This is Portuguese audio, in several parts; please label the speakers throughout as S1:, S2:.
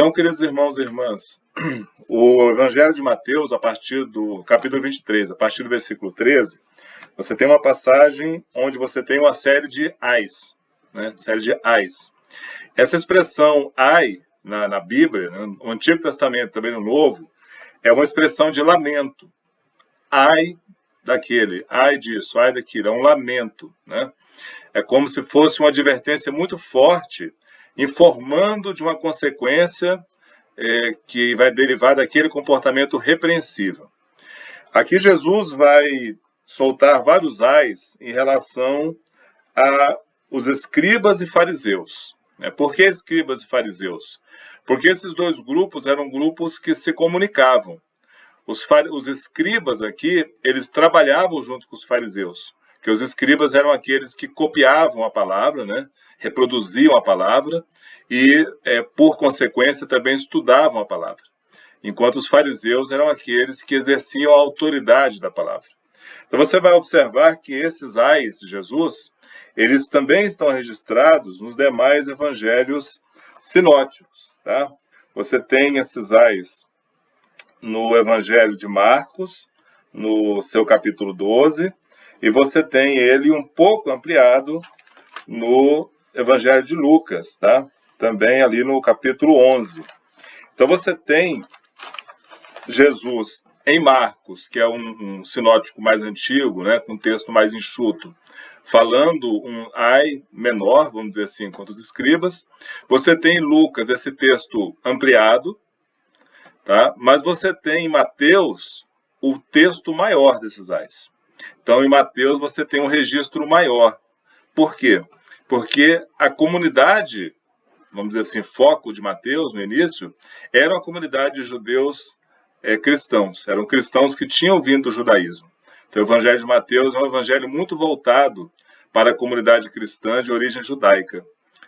S1: Então, queridos irmãos e irmãs, o Evangelho de Mateus, a partir do capítulo 23, a partir do versículo 13, você tem uma passagem onde você tem uma série de ais, né? Série de ais. Essa expressão ai, na Bíblia, no Antigo Testamento, também no Novo, é uma expressão de lamento. Ai daquele, ai disso, ai daquilo, é um lamento, né? É como se fosse uma advertência muito forte, informando de uma consequência que vai derivar daquele comportamento repreensível. Aqui Jesus vai soltar vários ais em relação aos escribas e fariseus. Por que escribas e fariseus? Porque esses dois grupos eram grupos que se comunicavam. Os escribas aqui, eles trabalhavam junto com os fariseus, que os escribas eram aqueles que copiavam a palavra, né? Reproduziam a palavra e, por consequência, também estudavam a palavra. Enquanto os fariseus eram aqueles que exerciam a autoridade da palavra. Então você vai observar que esses ais de Jesus, eles também estão registrados nos demais evangelhos sinóticos, tá? Você tem esses ais no Evangelho de Marcos, no seu capítulo 12, e você tem ele um pouco ampliado no Evangelho de Lucas, tá? Também ali no capítulo 11. Então você tem Jesus em Marcos, que é um sinótico mais antigo, né, com um texto mais enxuto, falando um ai menor, vamos dizer assim, quanto os escribas. Você tem em Lucas esse texto ampliado, tá? Mas você tem em Mateus o texto maior desses ais. Então, em Mateus, você tem um registro maior. Por quê? Porque a comunidade, vamos dizer assim, foco de Mateus, no início, era uma comunidade de judeus cristãos. Eram cristãos que tinham vindo do judaísmo. Então, o Evangelho de Mateus é um evangelho muito voltado para a comunidade cristã de origem judaica.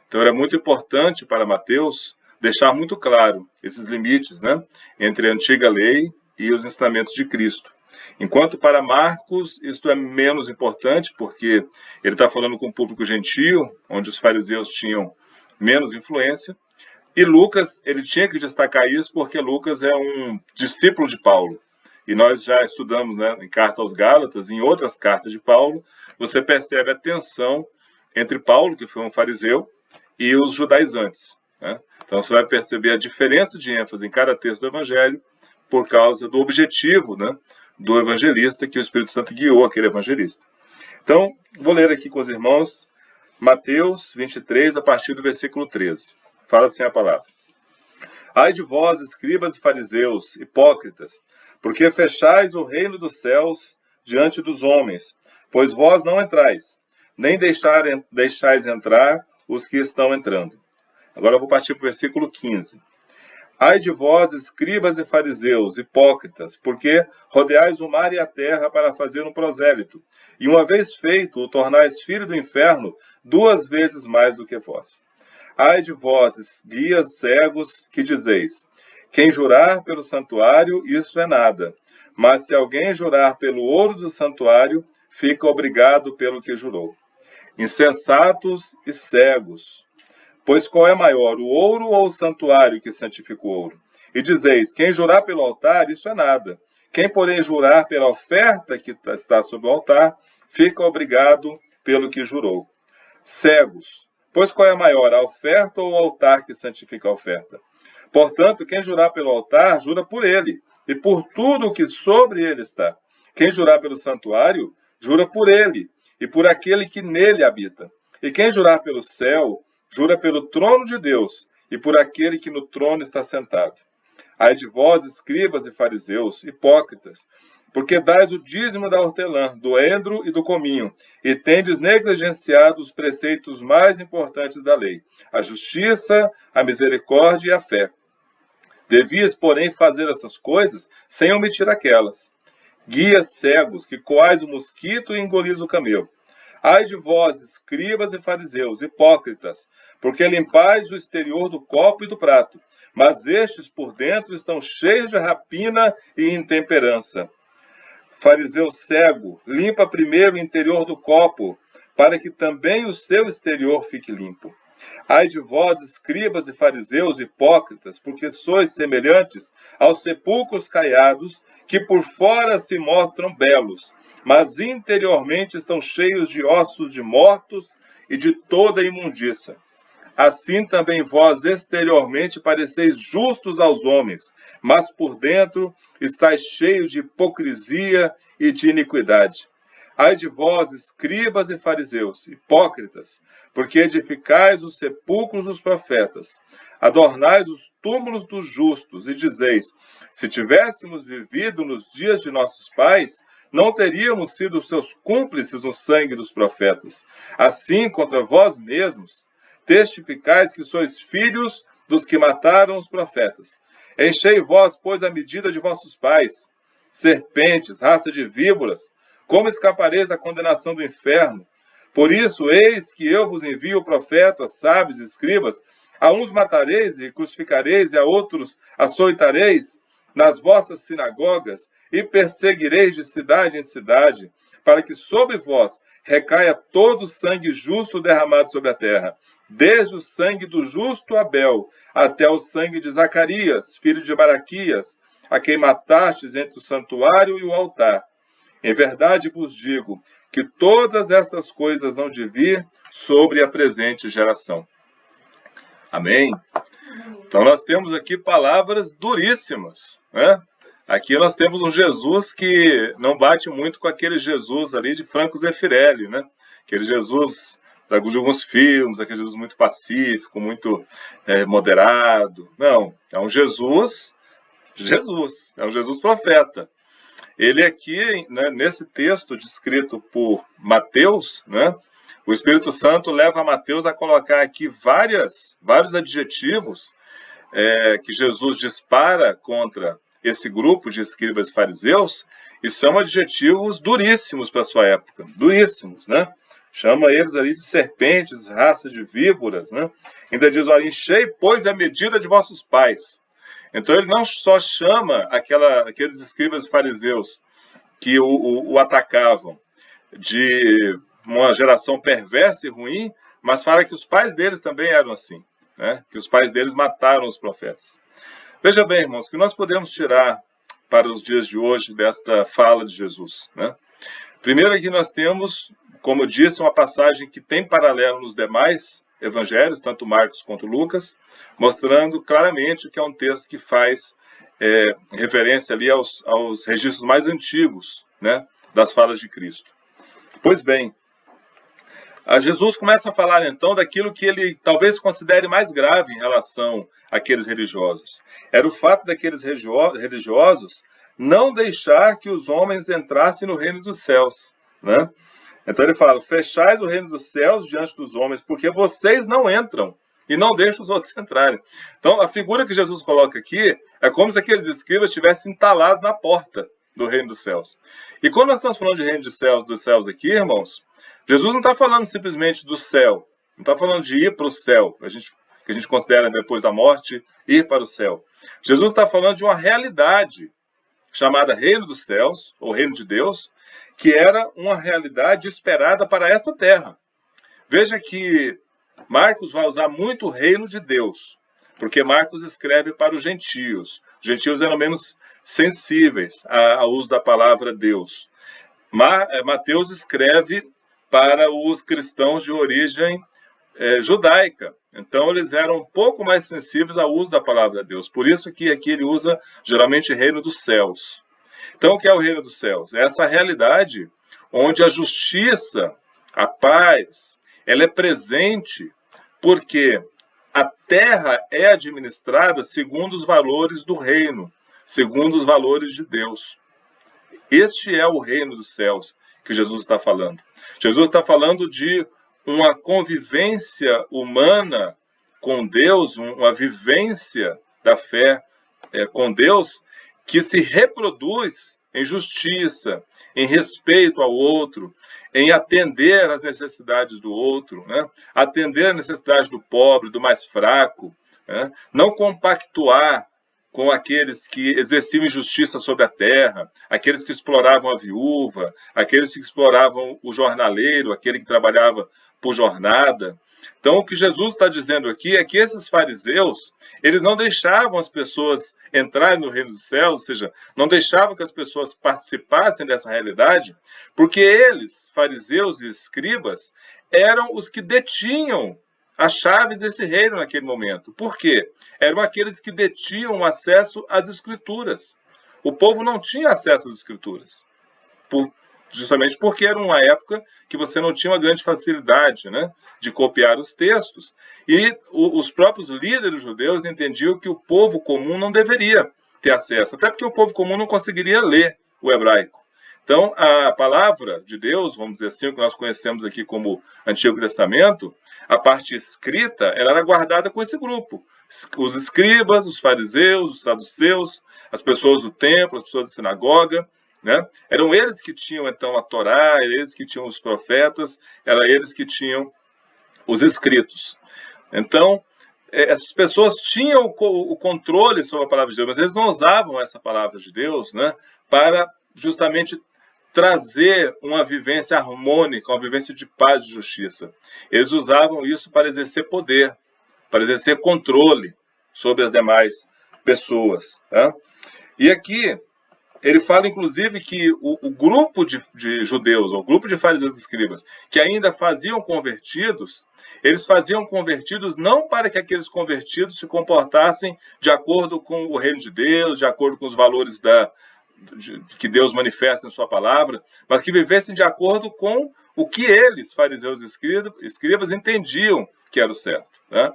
S1: Então, era muito importante para Mateus deixar muito claro esses limites, né, entre a antiga lei e os ensinamentos de Cristo. Enquanto para Marcos, isto é menos importante, porque ele está falando com o público gentio, onde os fariseus tinham menos influência, e Lucas, ele tinha que destacar isso, porque Lucas é um discípulo de Paulo. E nós já estudamos, né, em Carta aos Gálatas, em outras cartas de Paulo, você percebe a tensão entre Paulo, que foi um fariseu, e os judaizantes, né? Então você vai perceber a diferença de ênfase em cada texto do Evangelho por causa do objetivo, né, do evangelista, que o Espírito Santo guiou aquele evangelista. Então, vou ler aqui com os irmãos Mateus 23, a partir do versículo 13. Fala assim a palavra. Ai de vós, escribas e fariseus, hipócritas, porque fechais o reino dos céus diante dos homens, pois vós não entrais, nem deixais entrar os que estão entrando. Agora eu vou partir para o versículo 15. Ai de vós, escribas e fariseus, hipócritas, porque rodeais o mar e a terra para fazer um prosélito, e uma vez feito, o tornais filho do inferno 2 vezes mais do que vós. Ai de vós, guias cegos, que dizeis, quem jurar pelo santuário, isso é nada, mas se alguém jurar pelo ouro do santuário, fica obrigado pelo que jurou. Insensatos e cegos, pois qual é maior, o ouro ou o santuário que santifica o ouro? E dizeis, quem jurar pelo altar, isso é nada. Quem, porém, jurar pela oferta que está sobre o altar, fica obrigado pelo que jurou. Cegos, pois qual é maior, a oferta ou o altar que santifica a oferta? Portanto, quem jurar pelo altar, jura por ele, e por tudo o que sobre ele está. Quem jurar pelo santuário, jura por ele, e por aquele que nele habita. E quem jurar pelo céu, jura pelo trono de Deus e por aquele que no trono está sentado. Ai de vós, escribas e fariseus, hipócritas, porque dais o dízimo da hortelã, do endro e do cominho, e tendes negligenciado os preceitos mais importantes da lei, a justiça, a misericórdia e a fé. Devias, porém, fazer essas coisas sem omitir aquelas. Guias cegos, que coais o mosquito e engolis o camelo. Ai de vós, escribas e fariseus, hipócritas, porque limpais o exterior do copo e do prato, mas estes por dentro estão cheios de rapina e intemperança. Fariseu cego, limpa primeiro o interior do copo, para que também o seu exterior fique limpo. Ai de vós, escribas e fariseus hipócritas, porque sois semelhantes aos sepulcros caiados, que por fora se mostram belos, mas interiormente estão cheios de ossos de mortos e de toda imundícia. Assim também vós exteriormente pareceis justos aos homens, mas por dentro estáis cheios de hipocrisia e de iniquidade. Ai de vós, escribas e fariseus, hipócritas, porque edificais os sepulcros dos profetas, adornais os túmulos dos justos, e dizeis: se tivéssemos vivido nos dias de nossos pais, não teríamos sido seus cúmplices no sangue dos profetas. Assim, contra vós mesmos, testificais que sois filhos dos que mataram os profetas. Enchei vós, pois, a medida de vossos pais, serpentes, raça de víboras, como escapareis da condenação do inferno? Por isso, eis que eu vos envio profetas, sábios e escribas, a uns matareis e crucificareis, e a outros açoitareis nas vossas sinagogas, e perseguireis de cidade em cidade, para que sobre vós recaia todo o sangue justo derramado sobre a terra, desde o sangue do justo Abel até o sangue de Zacarias, filho de Baraquias, a quem matastes entre o santuário e o altar. Em verdade vos digo que todas essas coisas hão de vir sobre a presente geração. Amém? Então nós temos aqui palavras duríssimas, né? Aqui nós temos um Jesus que não bate muito com aquele Jesus ali de Franco Zeffirelli, né? Aquele Jesus de alguns filmes, aquele Jesus muito pacífico, muito moderado. Não, é um Jesus, é um Jesus profeta. Ele aqui, né, nesse texto descrito por Mateus, né, o Espírito Santo leva Mateus a colocar aqui vários adjetivos que Jesus dispara contra esse grupo de escribas e fariseus, e são adjetivos duríssimos para a sua época, duríssimos, né? Chama eles ali de serpentes, raça de víboras, né? Ainda diz, olha, enchei, pois, a medida de vossos pais. Então ele não só chama aqueles escribas e fariseus que o atacavam de uma geração perversa e ruim, mas fala que os pais deles também eram assim, né? Que os pais deles mataram os profetas. Veja bem, irmãos, o que nós podemos tirar para os dias de hoje desta fala de Jesus, né? Primeiro aqui nós temos, como eu disse, uma passagem que tem paralelo nos demais evangelhos, tanto Marcos quanto Lucas, mostrando claramente que é um texto que faz referência ali aos registros mais antigos, né, das falas de Cristo. Pois bem, Jesus começa a falar então daquilo que ele talvez considere mais grave em relação àqueles religiosos. Era o fato daqueles religiosos não deixar que os homens entrassem no reino dos céus, né? Então ele fala, fechais o reino dos céus diante dos homens, porque vocês não entram e não deixam os outros entrarem. Então a figura que Jesus coloca aqui é como se aqueles escribas estivessem entalados na porta do reino dos céus. E quando nós estamos falando de reino dos céus aqui, irmãos, Jesus não está falando simplesmente do céu, não está falando de ir para o céu, que a gente considera depois da morte, ir para o céu. Jesus está falando de uma realidade chamada reino dos céus, ou reino de Deus, que era uma realidade esperada para esta terra. Veja que Marcos vai usar muito o reino de Deus, porque Marcos escreve para os gentios. Os gentios eram menos sensíveis ao uso da palavra Deus. Mateus escreve para os cristãos de origem judaica. Então, eles eram um pouco mais sensíveis ao uso da palavra Deus. Por isso que aqui ele usa, geralmente, reino dos céus. Então, o que é o reino dos céus? É essa realidade onde a justiça, a paz, ela é presente porque a terra é administrada segundo os valores do reino, segundo os valores de Deus. Este é o reino dos céus que Jesus está falando. Jesus está falando de uma convivência humana com Deus, uma vivência da fé com Deus, que se reproduz em justiça, em respeito ao outro, em atender às necessidades do outro, né? Atender à necessidade do pobre, do mais fraco, né? Não compactuar com aqueles que exerciam injustiça sobre a terra, aqueles que exploravam a viúva, aqueles que exploravam o jornaleiro, aquele que trabalhava por jornada. Então, o que Jesus está dizendo aqui é que esses fariseus, eles não deixavam as pessoas entrarem no reino dos céus, ou seja, não deixavam que as pessoas participassem dessa realidade, porque eles, fariseus e escribas, eram os que detinham as chaves desse reino naquele momento. Por quê? Eram aqueles que detinham acesso às escrituras. O povo não tinha acesso às escrituras, justamente porque era uma época que você não tinha uma grande facilidade, né, de copiar os textos. E os próprios líderes judeus entendiam que o povo comum não deveria ter acesso, até porque o povo comum não conseguiria ler o hebraico. Então, a palavra de Deus, vamos dizer assim, o que nós conhecemos aqui como Antigo Testamento, a parte escrita, ela era guardada com esse grupo. Os escribas, os fariseus, os saduceus, as pessoas do templo, as pessoas da sinagoga, né? Eram eles que tinham, então, a Torá, eles que tinham os profetas, eram eles que tinham os escritos. Então, essas pessoas tinham o controle sobre a palavra de Deus, mas eles não usavam essa palavra de Deus, né, para justamente trazer uma vivência harmônica, uma vivência de paz e justiça. Eles usavam isso para exercer poder, para exercer controle sobre as demais pessoas. Né? E aqui, ele fala, inclusive, que o grupo de judeus, o grupo de fariseus e escribas, que ainda faziam convertidos, eles faziam convertidos não para que aqueles convertidos se comportassem de acordo com o reino de Deus, de acordo com os valores que Deus manifesta em sua palavra, mas que vivessem de acordo com o que eles, fariseus e escribas, entendiam que era o certo. Né?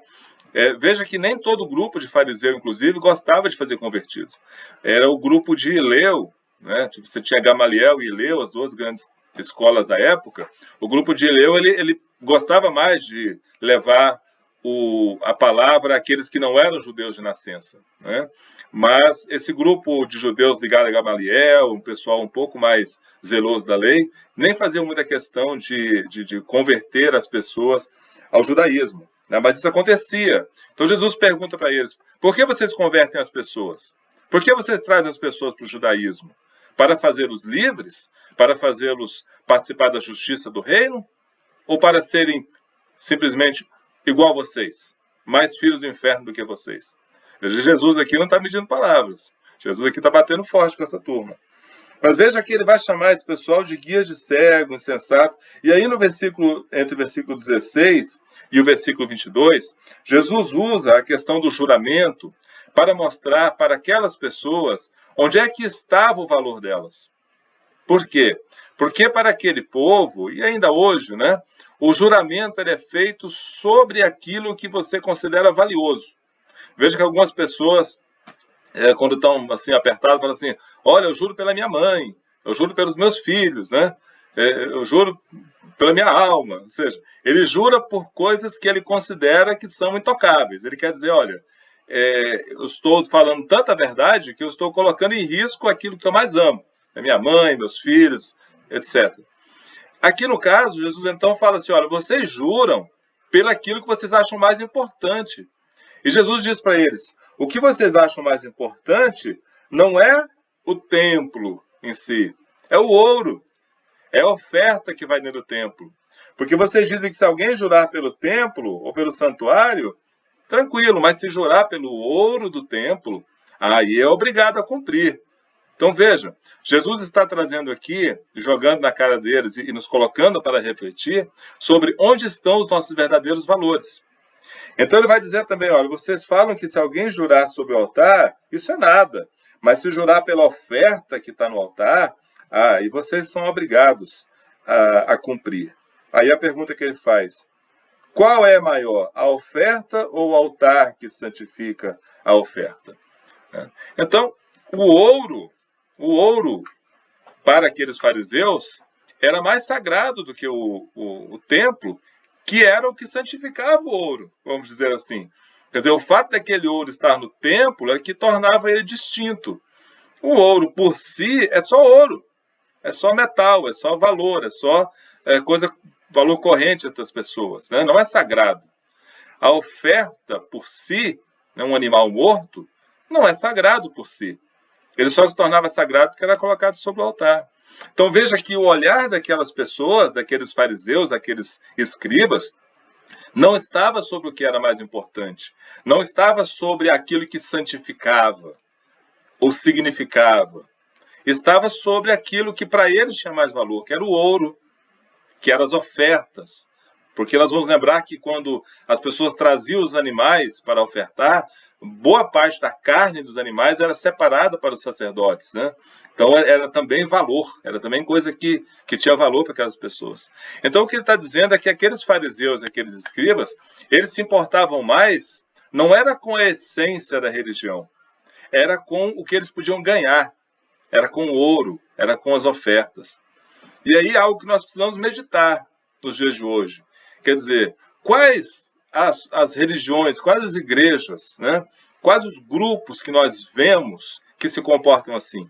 S1: Veja que nem todo grupo de fariseu, inclusive, gostava de fazer convertidos. Era o grupo de Hileu, né? Você tinha Gamaliel e Hileu, as duas grandes escolas da época. O grupo de Hileu, ele gostava mais de levar a palavra àqueles que não eram judeus de nascença. Né? Mas esse grupo de judeus ligado a Gamaliel, um pessoal um pouco mais zeloso da lei, nem faziam muita questão de converter as pessoas ao judaísmo. Mas isso acontecia. Então Jesus pergunta para eles, por que vocês convertem as pessoas? Por que vocês trazem as pessoas para o judaísmo? Para fazê-los livres? Para fazê-los participar da justiça do reino? Ou para serem simplesmente igual a vocês? Mais filhos do inferno do que vocês? Jesus aqui não está medindo palavras. Jesus aqui está batendo forte com essa turma. Mas veja que ele vai chamar esse pessoal de guias de cegos, insensatos. E aí entre o versículo 16 e o versículo 22, Jesus usa a questão do juramento para mostrar para aquelas pessoas onde é que estava o valor delas. Por quê? Porque para aquele povo, e ainda hoje, né, o juramento ele é feito sobre aquilo que você considera valioso. Veja que algumas pessoas, quando estão assim apertadas, falam assim, olha, eu juro pela minha mãe, eu juro pelos meus filhos, né? Eu juro pela minha alma. Ou seja, ele jura por coisas que ele considera que são intocáveis. Ele quer dizer, olha, eu estou falando tanta verdade que eu estou colocando em risco aquilo que eu mais amo. A minha mãe, meus filhos, etc. Aqui no caso, Jesus então fala assim, olha, vocês juram pelaquilo que vocês acham mais importante. E Jesus diz para eles, o que vocês acham mais importante não é o templo em si, é o ouro, é a oferta que vai dentro do templo. Porque vocês dizem que se alguém jurar pelo templo ou pelo santuário, tranquilo, mas se jurar pelo ouro do templo, aí é obrigado a cumprir. Então veja, Jesus está trazendo aqui, jogando na cara deles e nos colocando para refletir sobre onde estão os nossos verdadeiros valores. Então ele vai dizer também, olha, vocês falam que se alguém jurar sobre o altar, isso é nada. Mas se jurar pela oferta que está no altar, aí vocês são obrigados a cumprir. Aí a pergunta que ele faz, qual é maior, a oferta ou o altar que santifica a oferta? Então, o ouro para aqueles fariseus era mais sagrado do que o templo, que era o que santificava o ouro, vamos dizer assim. Quer dizer, o fato daquele ouro estar no templo é que tornava ele distinto. O ouro por si é só ouro, é só metal, é só valor, é só valor corrente entre as pessoas, né? Não é sagrado. A oferta por si, né, um animal morto, não é sagrado por si. Ele só se tornava sagrado porque era colocado sobre o altar. Então veja que o olhar daquelas pessoas, daqueles fariseus, daqueles escribas, Não estava sobre o que era mais importante. Não estava sobre aquilo que santificava ou significava. Estava sobre aquilo que para eles tinha mais valor, que era o ouro, que eram as ofertas. Porque nós vamos lembrar que quando as pessoas traziam os animais para ofertar, boa parte da carne dos animais era separada para os sacerdotes, né? Então era também valor, era também coisa que tinha valor para aquelas pessoas. Então o que ele está dizendo é que aqueles fariseus, aqueles escribas, eles se importavam mais, não era com a essência da religião, era com o que eles podiam ganhar, era com o ouro, era com as ofertas. E aí é algo que nós precisamos meditar nos dias de hoje. Quer dizer, quais as religiões, quais as igrejas, né? Quais os grupos que nós vemos que se comportam assim?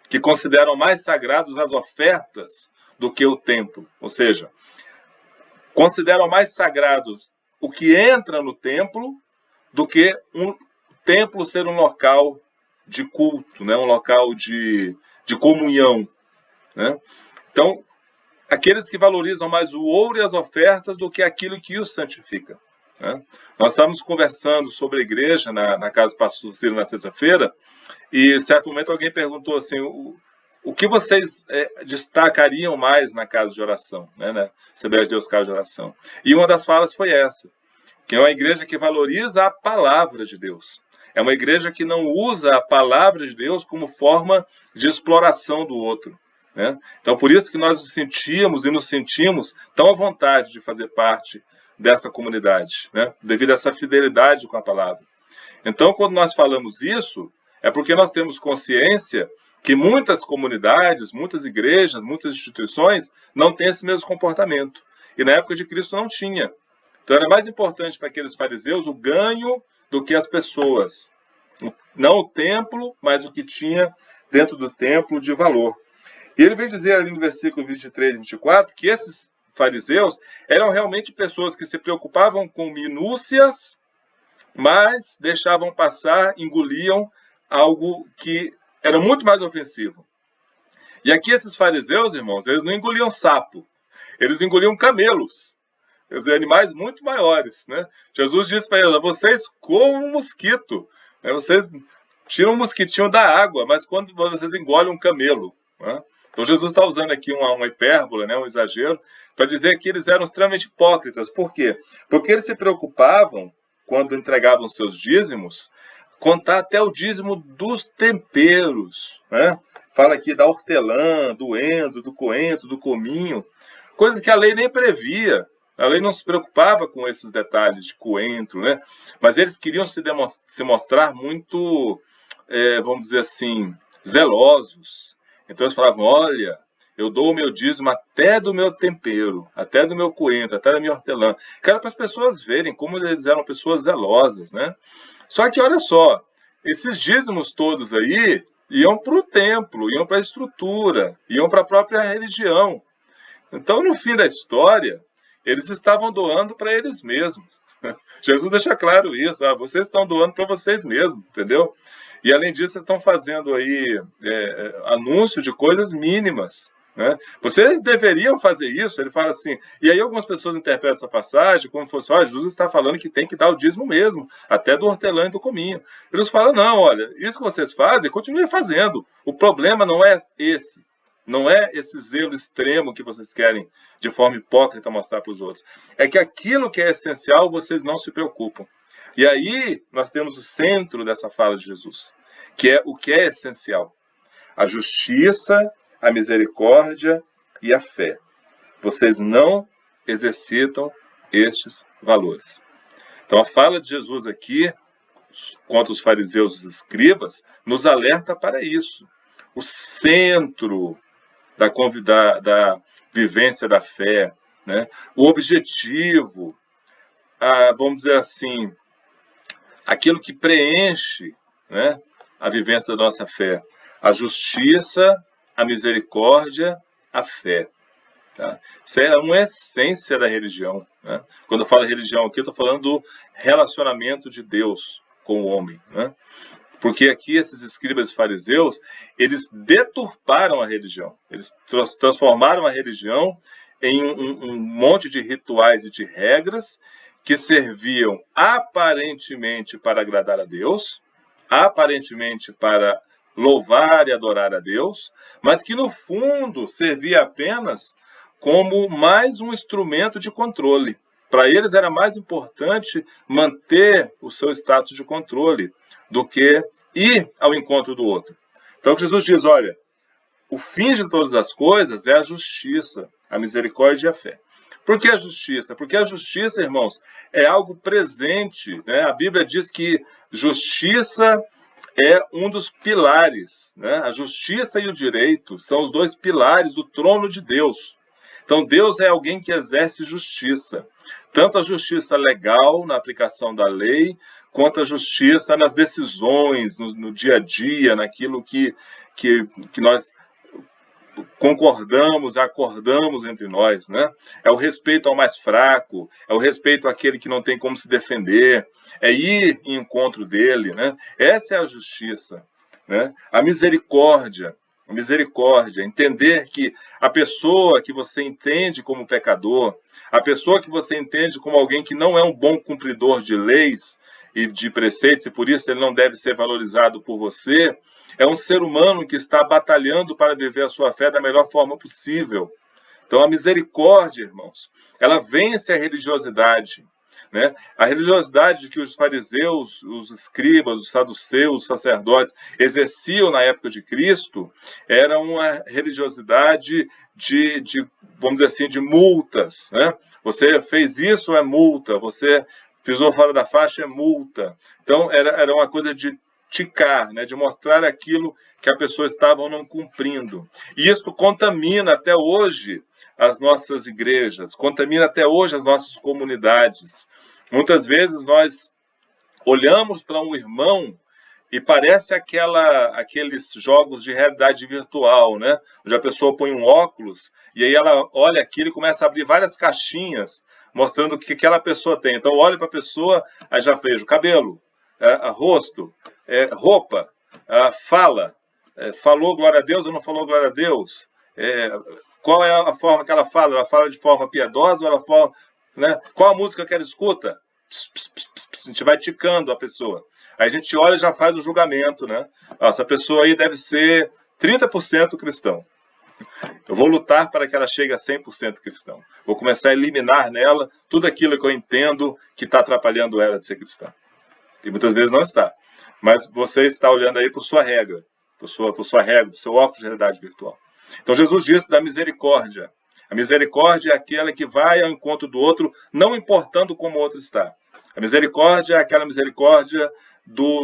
S1: Que consideram mais sagrados as ofertas do que o templo. Ou seja, consideram mais sagrados o que entra no templo do que um templo ser um local de culto, né? Um local de comunhão, né? Então, aqueles que valorizam mais o ouro e as ofertas do que aquilo que os santifica, né? Nós estávamos conversando sobre a igreja na casa do pastor Ciro na sexta-feira, e em certo momento alguém perguntou assim, o que vocês destacariam mais na casa de oração, né, na Assembleia de Deus Casa de Oração? E uma das falas foi essa, que é uma igreja que valoriza a palavra de Deus. É uma igreja que não usa a palavra de Deus como forma de exploração do outro, né? Então, por isso que nós nos sentíamos e nos sentimos tão à vontade de fazer parte desta comunidade, né? Devido a essa fidelidade com a palavra. Então, quando nós falamos isso, é porque nós temos consciência que muitas comunidades, muitas igrejas, muitas instituições não têm esse mesmo comportamento. E na época de Cristo não tinha. Então, era mais importante para aqueles fariseus o ganho do que as pessoas. Não o templo, mas o que tinha dentro do templo de valor. E ele vem dizer ali no versículo 23 e 24 que esses fariseus eram realmente pessoas que se preocupavam com minúcias, mas deixavam passar, engoliam algo que era muito mais ofensivo. E aqui esses fariseus, irmãos, eles não engoliam sapo, eles engoliam camelos. Quer dizer, animais muito maiores, né? Jesus disse para eles, vocês comam um mosquito, né? Vocês tiram um mosquitinho da água, mas quando vocês engolem um camelo, né? Então Jesus está usando aqui uma hipérbole, né? Um exagero, para dizer que eles eram extremamente hipócritas. Por quê? Porque eles se preocupavam, quando entregavam seus dízimos, contar até o dízimo dos temperos, né? Fala aqui da hortelã, do endo, do coentro, do cominho, coisas que a lei nem previa. A lei não se preocupava com esses detalhes de coentro, né? Mas eles queriam se mostrar muito, vamos dizer assim, zelosos. Então eles falavam, olha, eu dou o meu dízimo até do meu tempero, até do meu coentro, até da minha hortelã. Que era para as pessoas verem como eles eram pessoas zelosas, né? Só que olha só, esses dízimos todos aí iam para o templo, iam para a estrutura, iam para a própria religião. Então, no fim da história, eles estavam doando para eles mesmos. Jesus deixa claro isso, vocês estão doando para vocês mesmos, entendeu? E além disso, vocês estão fazendo aí anúncio de coisas mínimas, né? Vocês deveriam fazer isso. Ele fala assim, e aí algumas pessoas interpretam essa passagem como se fosse, Jesus está falando que tem que dar o dízimo mesmo, até do hortelã e do cominho. Jesus fala, não, olha, isso que vocês fazem, continuem fazendo. O problema não é esse. Não é esse zelo extremo que vocês querem, de forma hipócrita, mostrar para os outros. É que aquilo que é essencial, vocês não se preocupam. E aí, nós temos o centro dessa fala de Jesus, que é o que é essencial. A justiça, a misericórdia e a fé. Vocês não exercitam estes valores. Então, a fala de Jesus aqui, contra os fariseus e os escribas, nos alerta para isso. O centro da vivência da fé, né? O objetivo, vamos dizer assim, aquilo que preenche, né, a vivência da nossa fé, a justiça, a misericórdia, a fé. Tá? Isso é uma essência da religião, né? Quando eu falo religião aqui, eu estou falando do relacionamento de Deus com o homem, né? Porque aqui esses escribas e fariseus, eles deturparam a religião. Eles transformaram a religião em um monte de rituais e de regras que serviam aparentemente para agradar a Deus, aparentemente para louvar e adorar a Deus, mas que no fundo servia apenas como mais um instrumento de controle. Para eles era mais importante manter o seu status de controle do que ir ao encontro do outro. Então Jesus diz, olha, o fim de todas as coisas é a justiça, a misericórdia e a fé. Por que a justiça? Porque a justiça, irmãos, é algo presente, né? A Bíblia diz que justiça é um dos pilares, né? A justiça e o direito são os dois pilares do trono de Deus. Então, Deus é alguém que exerce justiça. Tanto a justiça legal, na aplicação da lei, quanto a justiça nas decisões, no dia a dia, naquilo que nós concordamos, acordamos entre nós, né? É o respeito ao mais fraco, é o respeito àquele que não tem como se defender, é ir em encontro dele, né? Essa é a justiça, né? A misericórdia, entender que a pessoa que você entende como pecador, a pessoa que você entende como alguém que não é um bom cumpridor de leis e de preceitos, e por isso ele não deve ser valorizado por você, é um ser humano que está batalhando para viver a sua fé da melhor forma possível. Então, a misericórdia, irmãos, ela vence a religiosidade, né? A religiosidade que os fariseus, os escribas, os saduceus, os sacerdotes exerciam na época de Cristo era uma religiosidade vamos dizer assim, de multas, né? Você fez isso, é multa. Você pisou fora da faixa, é multa. Então, era uma coisa de ticar, né, de mostrar aquilo que a pessoa estava não cumprindo. E isso contamina até hoje as nossas igrejas, contamina até hoje as nossas comunidades. Muitas vezes nós olhamos para um irmão e parece aqueles jogos de realidade virtual, né? Onde a pessoa põe um óculos e aí ela olha aquilo e começa a abrir várias caixinhas mostrando o que aquela pessoa tem. Então, olha para a pessoa, aí já vejo cabelo, rosto, roupa, fala, falou glória a Deus ou não falou glória a Deus? Qual é a forma que ela fala? Ela fala de forma piedosa ou ela fala, né? Qual a música que ela escuta? A gente vai ticando a pessoa. Aí a gente olha e já faz o julgamento, né? Essa pessoa aí deve ser 30% cristão. Eu vou lutar para que ela chegue a 100% cristão. Vou começar a eliminar nela tudo aquilo que eu entendo que está atrapalhando ela de ser cristã. E muitas vezes não está. Mas você está olhando aí por sua regra, por sua regra, por seu óculos de realidade virtual. Então Jesus disse da misericórdia. A misericórdia é aquela que vai ao encontro do outro, não importando como o outro está. A misericórdia é aquela misericórdia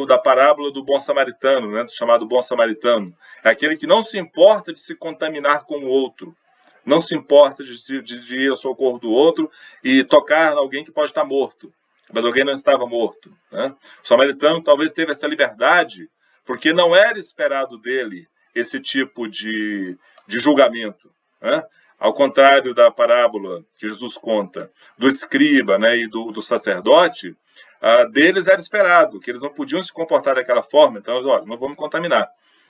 S1: da parábola do bom samaritano, né, chamado bom samaritano. É aquele que não se importa de se contaminar com o outro, não se importa de ir ao socorro do outro e tocar em alguém que pode estar morto, mas alguém não estava morto, né? O samaritano talvez teve essa liberdade porque não era esperado dele esse tipo de julgamento, né? Ao contrário da parábola que Jesus conta do escriba, né, e do sacerdote, deles era esperado, que eles não podiam se comportar daquela forma, então, olha, não vamos contaminar.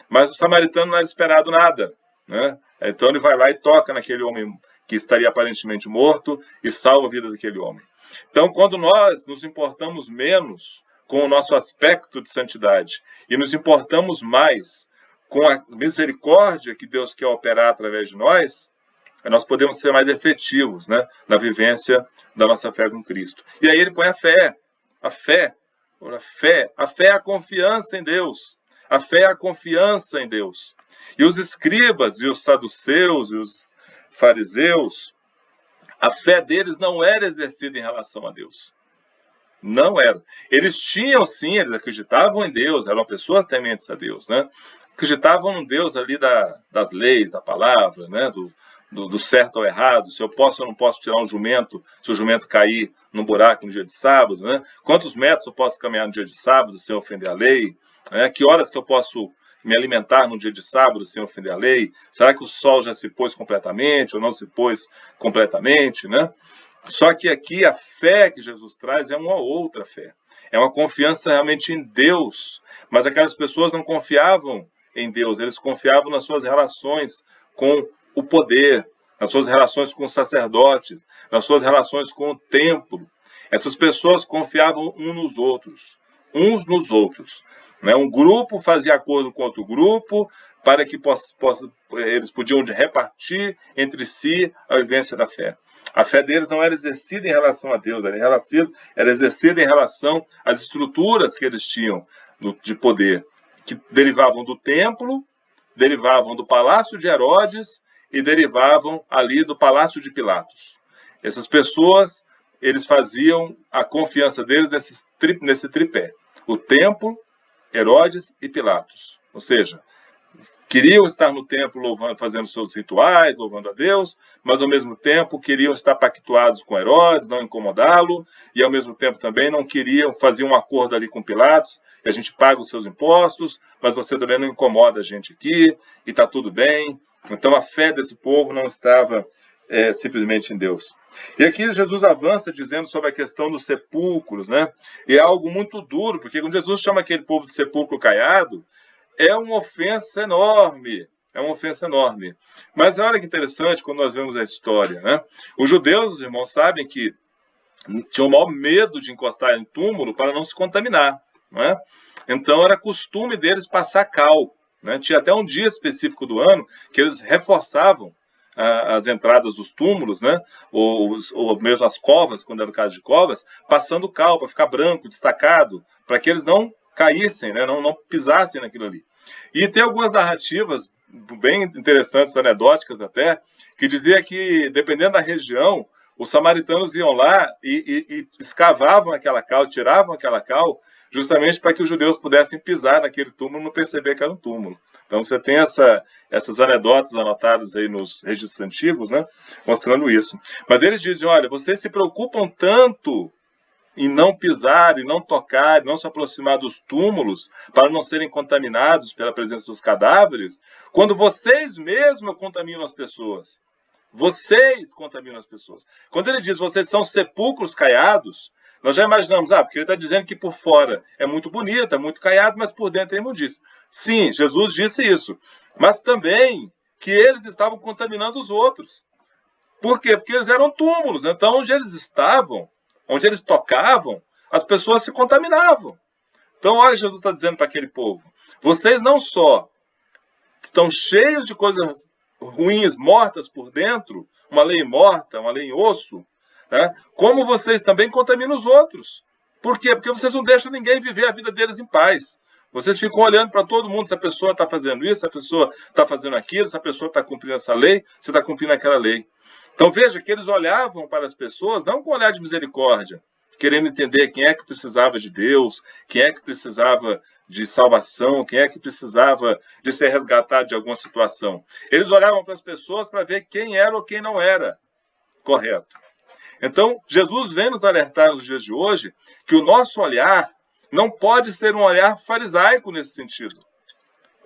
S1: Mas o samaritano não era esperado nada, né? Então ele vai lá e toca naquele homem que estaria aparentemente morto e salva a vida daquele homem. Então, quando nós nos importamos menos com o nosso aspecto de santidade e nos importamos mais com a misericórdia que Deus quer operar através de nós podemos ser mais efetivos, né, na vivência da nossa fé com Cristo. E aí ele põe a fé. A fé é a confiança em Deus. A fé é a confiança em Deus. E os escribas e os saduceus e os fariseus, a fé deles não era exercida em relação a Deus. Não era. Eles tinham sim, eles acreditavam em Deus, eram pessoas tementes a Deus, né? Acreditavam no Deus ali das leis, da palavra, né? Do certo ou errado, se eu posso ou não posso tirar um jumento, se o jumento cair num buraco no dia de sábado, né? Quantos metros eu posso caminhar no dia de sábado sem ofender a lei? Né? Que horas que eu posso me alimentar no dia de sábado sem ofender a lei? Será que o sol já se pôs completamente ou não se pôs completamente, né? Só que aqui a fé que Jesus traz é uma outra fé. É uma confiança realmente em Deus. Mas aquelas pessoas não confiavam em Deus, eles confiavam nas suas relações com o poder, nas suas relações com os sacerdotes, nas suas relações com o templo. Essas pessoas confiavam uns nos outros. Né? Um grupo fazia acordo com outro grupo para que eles podiam repartir entre si a vivência da fé. A fé deles não era exercida em relação a Deus, era exercida em relação às estruturas que eles tinham de poder, que derivavam do templo, derivavam do palácio de Herodes e derivavam ali do palácio de Pilatos. Essas pessoas, eles faziam a confiança deles nesse tripé: o templo, Herodes e Pilatos. Ou seja, queriam estar no templo louvando, fazendo seus rituais, louvando a Deus, mas ao mesmo tempo queriam estar pactuados com Herodes, não incomodá-lo, e ao mesmo tempo também não queriam fazer um acordo ali com Pilatos, que a gente paga os seus impostos, mas você também não incomoda a gente aqui, e está tudo bem. Então a fé desse povo não estava simplesmente em Deus. E aqui Jesus avança dizendo sobre a questão dos sepulcros, né? E é algo muito duro, porque quando Jesus chama aquele povo de sepulcro caiado, é uma ofensa enorme. É uma ofensa enorme. Mas olha que interessante quando nós vemos a história, né? Os judeus, os irmãos, sabem que tinham o maior medo de encostar em túmulo para não se contaminar, né? Então era costume deles passar cal, né? Tinha até um dia específico do ano que eles reforçavam as entradas dos túmulos, né? Ou mesmo as covas, quando era o caso de covas, passando cal para ficar branco, destacado, para que eles não caíssem, né? Não pisassem naquilo ali. E tem algumas narrativas bem interessantes, anedóticas até, que dizia que, dependendo da região, os samaritanos iam lá e escavavam aquela cal, tiravam aquela cal, justamente para que os judeus pudessem pisar naquele túmulo e não perceber que era um túmulo. Então você tem essas anedotas anotadas aí nos registros antigos, né, mostrando isso. Mas eles dizem, olha, vocês se preocupam tanto em não pisar, em não tocar, em não se aproximar dos túmulos, para não serem contaminados pela presença dos cadáveres, quando vocês mesmos contaminam as pessoas. Vocês contaminam as pessoas. Quando ele diz, vocês são sepulcros caiados, nós já imaginamos, porque ele está dizendo que por fora é muito bonito, é muito caiado, mas por dentro é imundice. Sim, Jesus disse isso. Mas também que eles estavam contaminando os outros. Por quê? Porque eles eram túmulos. Então, onde eles estavam, onde eles tocavam, as pessoas se contaminavam. Então, olha, Jesus está dizendo para aquele povo, vocês não só estão cheios de coisas ruins, mortas por dentro, uma lei morta, uma lei em osso, né? Como vocês também contaminam os outros. Por quê? Porque vocês não deixam ninguém viver a vida deles em paz. Vocês ficam olhando para todo mundo, se a pessoa está fazendo isso, se a pessoa está fazendo aquilo, se a pessoa está cumprindo essa lei, se está cumprindo aquela lei. Então veja que eles olhavam para as pessoas não com olhar de misericórdia, querendo entender quem é que precisava de Deus, quem é que precisava de salvação, quem é que precisava de ser resgatado de alguma situação. Eles olhavam para as pessoas para ver quem era ou quem não era correto. Então, Jesus vem nos alertar nos dias de hoje que o nosso olhar não pode ser um olhar farisaico nesse sentido.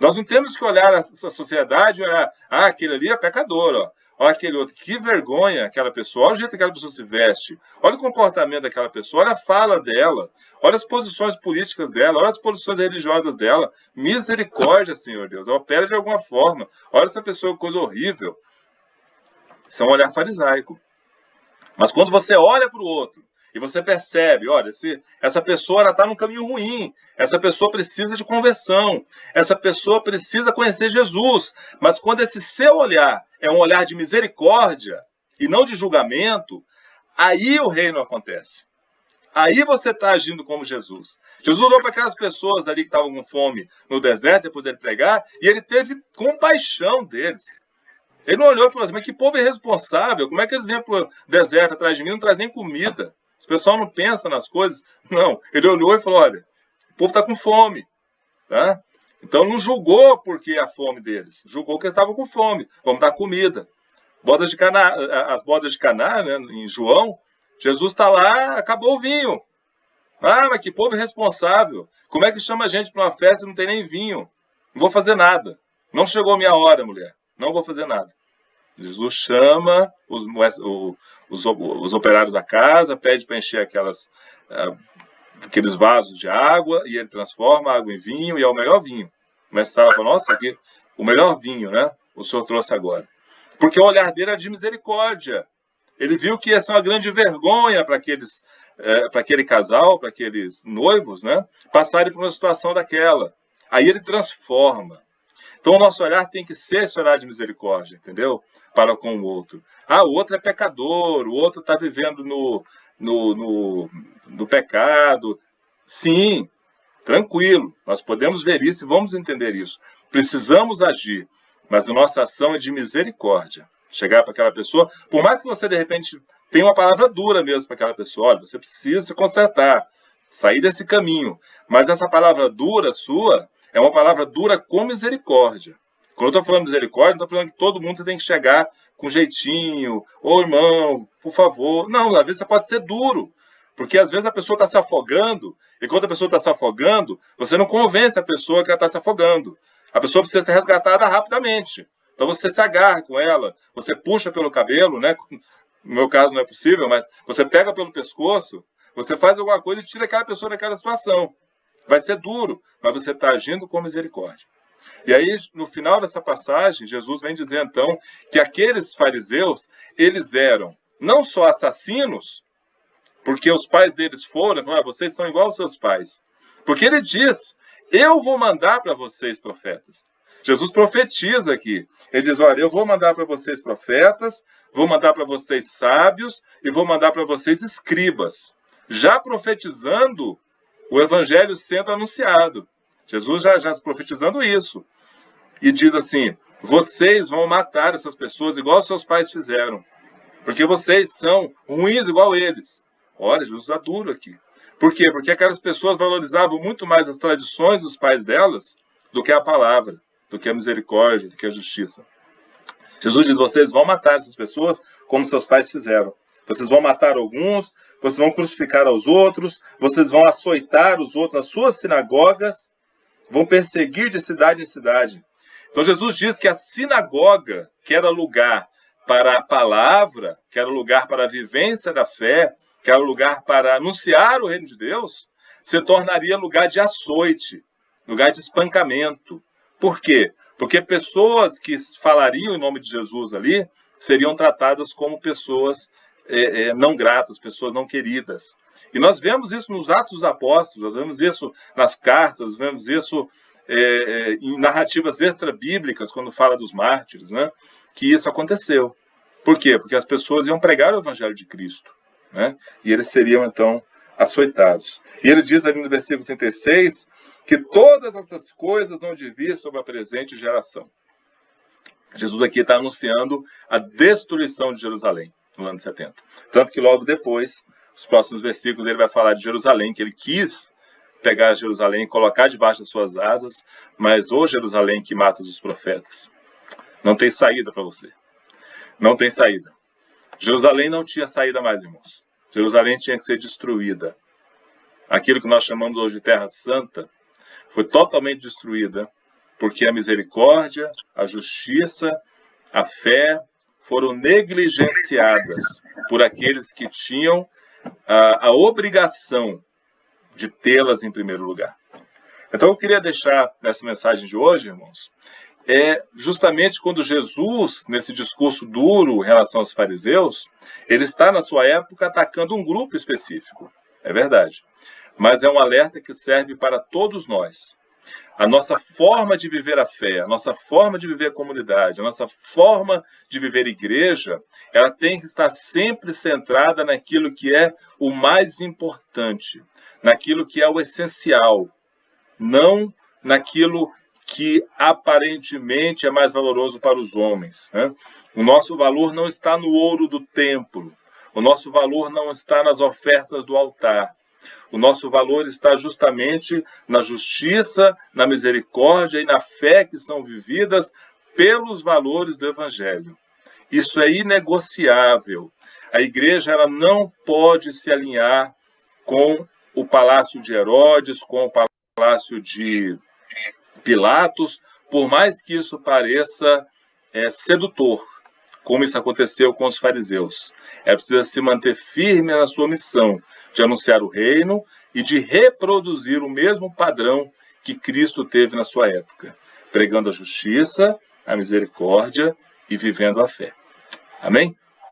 S1: Nós não temos que olhar a sociedade e olhar, aquele ali é pecador, ó. Olha aquele outro, que vergonha aquela pessoa, olha o jeito que aquela pessoa se veste, olha o comportamento daquela pessoa, olha a fala dela, olha as posições políticas dela, olha as posições religiosas dela. Misericórdia, Senhor Deus, ela opera de alguma forma. Olha essa pessoa, coisa horrível. Isso é um olhar farisaico. Mas quando você olha para o outro e você percebe, olha, essa pessoa está num caminho ruim, essa pessoa precisa de conversão, essa pessoa precisa conhecer Jesus. Mas quando esse seu olhar é um olhar de misericórdia e não de julgamento, aí o reino acontece. Aí você está agindo como Jesus. Jesus olhou para aquelas pessoas ali que estavam com fome no deserto, depois dele pregar, e ele teve compaixão deles. Ele não olhou e falou assim, mas que povo irresponsável, como é que eles vêm para o deserto atrás de mim e não trazem nem comida? Esse pessoal não pensa nas coisas. Não, ele olhou e falou, olha, o povo está com fome. Tá? Então não julgou porque a fome deles, julgou que eles estavam com fome, vamos dar comida. As bodas de Caná, né, em João, Jesus está lá, acabou o vinho. Mas que povo irresponsável. Como é que chama a gente para uma festa e não tem nem vinho? Não vou fazer nada. Não chegou a minha hora, mulher. Não vou fazer nada. Jesus chama os operários da casa, pede para encher aqueles vasos de água, e ele transforma a água em vinho, e é o melhor vinho. O mestre fala, nossa, aqui, o melhor vinho, né? O senhor trouxe agora. Porque o olhar dele era de misericórdia. Ele viu que ia ser uma grande vergonha para aqueles para aquele casal, para aqueles noivos, né, passarem por uma situação daquela. Aí ele transforma. Então o nosso olhar tem que ser esse olhar de misericórdia, entendeu? Para com o outro. Ah, o outro é pecador, o outro está vivendo no pecado. Sim, tranquilo, nós podemos ver isso e vamos entender isso. Precisamos agir, mas a nossa ação é de misericórdia. Chegar para aquela pessoa, por mais que você de repente tenha uma palavra dura mesmo para aquela pessoa, olha, você precisa se consertar, sair desse caminho. Mas essa palavra dura sua é uma palavra dura com misericórdia. Quando eu estou falando de misericórdia, não estou falando que todo mundo tem que chegar com jeitinho, ô irmão, por favor. Não, às vezes você pode ser duro, porque às vezes a pessoa está se afogando, e quando a pessoa está se afogando, você não convence a pessoa que ela está se afogando. A pessoa precisa ser resgatada rapidamente. Então você se agarra com ela, você puxa pelo cabelo, né? No meu caso não é possível, mas você pega pelo pescoço, você faz alguma coisa e tira aquela pessoa daquela situação. Vai ser duro, mas você está agindo com misericórdia. E aí, no final dessa passagem, Jesus vem dizer, então, que aqueles fariseus, eles eram não só assassinos, porque os pais deles foram, vocês são igual aos seus pais. Porque ele diz, eu vou mandar para vocês profetas. Jesus profetiza aqui. Ele diz, olha, eu vou mandar para vocês profetas, vou mandar para vocês sábios e vou mandar para vocês escribas. Já profetizando o evangelho sendo anunciado. Jesus já profetizando isso. E diz assim, vocês vão matar essas pessoas igual seus pais fizeram. Porque vocês são ruins igual eles. Olha, Jesus está duro aqui. Por quê? Porque aquelas pessoas valorizavam muito mais as tradições dos pais delas do que a palavra, do que a misericórdia, do que a justiça. Jesus diz, vocês vão matar essas pessoas como seus pais fizeram. Vocês vão matar alguns, vocês vão crucificar aos outros, vocês vão açoitar os outros nas suas sinagogas, vão perseguir de cidade em cidade. Então Jesus diz que a sinagoga, que era lugar para a palavra, que era lugar para a vivência da fé, que era lugar para anunciar o reino de Deus, se tornaria lugar de açoite, lugar de espancamento. Por quê? Porque pessoas que falariam em nome de Jesus ali seriam tratadas como pessoas não gratas, pessoas não queridas. E nós vemos isso nos Atos dos Apóstolos, nós vemos isso nas cartas, nós vemos isso em narrativas extra-bíblicas, quando fala dos mártires, né? Que isso aconteceu. Por quê? Porque as pessoas iam pregar o evangelho de Cristo, né? E eles seriam, então, açoitados. E ele diz ali no versículo 36 que todas essas coisas vão de vir sobre a presente geração. Jesus aqui está anunciando a destruição de Jerusalém no ano 70. Tanto que logo depois, os próximos versículos, ele vai falar de Jerusalém, que ele quis pegar Jerusalém e colocar debaixo das suas asas, mas ô Jerusalém que mata os profetas. Não tem saída para você. Não tem saída. Jerusalém não tinha saída mais, irmãos. Jerusalém tinha que ser destruída. Aquilo que nós chamamos hoje de Terra Santa foi totalmente destruída, porque a misericórdia, a justiça, a fé foram negligenciadas por aqueles que tinham a obrigação de tê-las em primeiro lugar. Então eu queria deixar nessa mensagem de hoje, irmãos, justamente quando Jesus, nesse discurso duro em relação aos fariseus, ele está na sua época atacando um grupo específico, é verdade, mas é um alerta que serve para todos nós. A nossa forma de viver a fé, a nossa forma de viver a comunidade, a nossa forma de viver a igreja, ela tem que estar sempre centrada naquilo que é o mais importante, naquilo que é o essencial, não naquilo que aparentemente é mais valoroso para os homens, né? O nosso valor não está no ouro do templo, o nosso valor não está nas ofertas do altar. O nosso valor está justamente na justiça, na misericórdia e na fé que são vividas pelos valores do Evangelho. Isso é inegociável. A igreja ela não pode se alinhar com o palácio de Herodes, com o palácio de Pilatos, por mais que isso pareça sedutor, como isso aconteceu com os fariseus. É preciso se manter firme na sua missão de anunciar o reino e de reproduzir o mesmo padrão que Cristo teve na sua época, pregando a justiça, a misericórdia e vivendo a fé. Amém?